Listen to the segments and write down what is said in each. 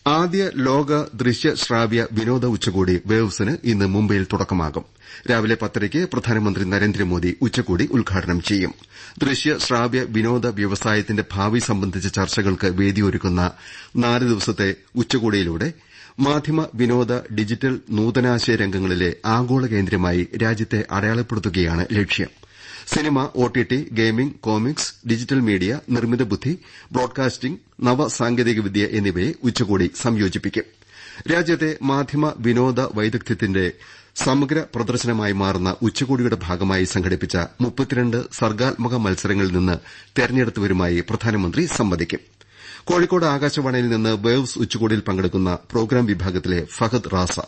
ആദ്യ ലോക ദൃശ്യ ശ്രാവ്യ വിനോദ ഉച്ചകോടി വേവ്സിന് ഇന്ന് മുംബൈയിൽ തുടക്കമാകും. രാവിലെ 10:30 പ്രധാനമന്ത്രി നരേന്ദ്രമോദി ഉച്ചകോടി ഉദ്ഘാടനം ചെയ്യും. ദൃശ്യ ശ്രാവ്യ വിനോദ വ്യവസായത്തിന്റെ ഭാവി സംബന്ധിച്ച ചർച്ചകൾക്ക് വേദിയൊരുക്കുന്ന 4 ദിവസത്തെ ഉച്ചകോടിയിലൂടെ മാധ്യമ വിനോദ ഡിജിറ്റൽ നൂതനാശയ രംഗങ്ങളിലെ ആഗോള കേന്ദ്രമായി രാജ്യത്തെ അടയാളപ്പെടുത്തുകയാണ് ലക്ഷ്യം. Cinema, OTT, gaming, comics, digital media, നിർമ്മിത ബുദ്ധി, ബ്രോഡ്കാസ്റ്റിംഗ്, നവസാങ്കേതികവിദ്യ എന്നിവയെ ഉച്ചകോടി സംയോജിപ്പിക്കും. രാജ്യത്തെ മാധ്യമ വിനോദ വൈദഗ്ധ്യത്തിന്റെ സമഗ്ര പ്രദർശനമായി മാറുന്ന ഉച്ചകോടിയുടെ ഭാഗമായി സംഘടിപ്പിച്ച 32 സർഗ്ഗാത്മക മത്സരങ്ങളിൽ നിന്ന് തെരഞ്ഞെടുത്തവരുമായി പ്രധാനമന്ത്രി സംവദിക്കും. കോഴിക്കോട് ആകാശവാണിയിൽ നിന്ന് വേവ്സ് ഉച്ചകോടിയിൽ പങ്കെടുക്കുന്ന പ്രോഗ്രാം വിഭാഗത്തിലെ ഫഹദ് റാസ.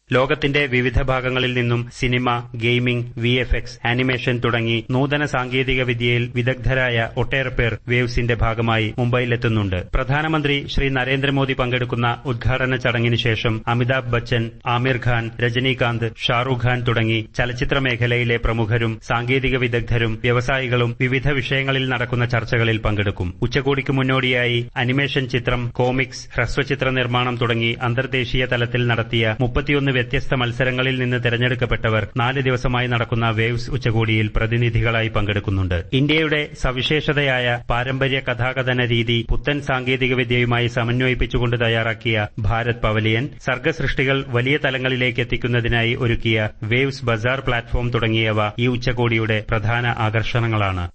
ലോകത്തിന്റെ വിവിധ ഭാഗങ്ങളിൽ നിന്നും സിനിമ, ഗെയിമിംഗ്, വിഎഫ്എക്സ്, ആനിമേഷൻ തുടങ്ങി നൂതന സാങ്കേതിക വിദ്യയിൽ വിദഗ്ധരായ ഒട്ടേറെ പേർ വേവ്സിന്റെ ഭാഗമായി മുംബൈയിലെത്തുന്നുണ്ട്. പ്രധാനമന്ത്രി ശ്രീ നരേന്ദ്രമോദി പങ്കെടുക്കുന്ന ഉദ്ഘാടന ചടങ്ങിന് ശേഷം അമിതാഭ് ബച്ചൻ, ആമിർ ഖാൻ, രജനീകാന്ത്, ഷാറൂഖ് ഖാൻ തുടങ്ങി ചലച്ചിത്ര മേഖലയിലെ പ്രമുഖരും സാങ്കേതിക വിദഗ്ധരും വ്യവസായികളും വിവിധ വിഷയങ്ങളിൽ നടക്കുന്ന ചർച്ചകളിൽ പങ്കെടുക്കും. ഉച്ചകോടിക്ക് മുന്നോടിയായി അനിമേഷൻ ചിത്രം, കോമിക്സ്, ഹ്രസ്വചിത്ര നിർമ്മാണം തുടങ്ങി അന്തർദേശീയ തലത്തിൽ നടത്തിയ 31 വ്യത്യസ്ത മത്സരങ്ങളിൽ നിന്ന് തെരഞ്ഞെടുക്കപ്പെട്ടവർ 4 ദിവസമായി നടക്കുന്ന വേവ്സ് ഉച്ചകോടിയിൽ പ്രതിനിധികളായി പങ്കെടുക്കുന്നുണ്ട്. ഇന്ത്യയുടെ സവിശേഷതയായ പാരമ്പര്യ കഥാകഥന രീതി പുത്തൻ സാങ്കേതികവിദ്യയുമായി സമന്വയിപ്പിച്ചുകൊണ്ട് തയ്യാറാക്കിയ ഭാരത് പവലിയൻ, സർഗ്ഗസൃഷ്ടികൾ വലിയ തലങ്ങളിലേക്ക് എത്തിക്കുന്നതിനായി ഒരുക്കിയ വേവ്സ് ബസാർ പ്ലാറ്റ്ഫോം തുടങ്ങിയവ ഈ ഉച്ചകോടിയുടെ പ്രധാന ആകർഷണങ്ങളാണ്.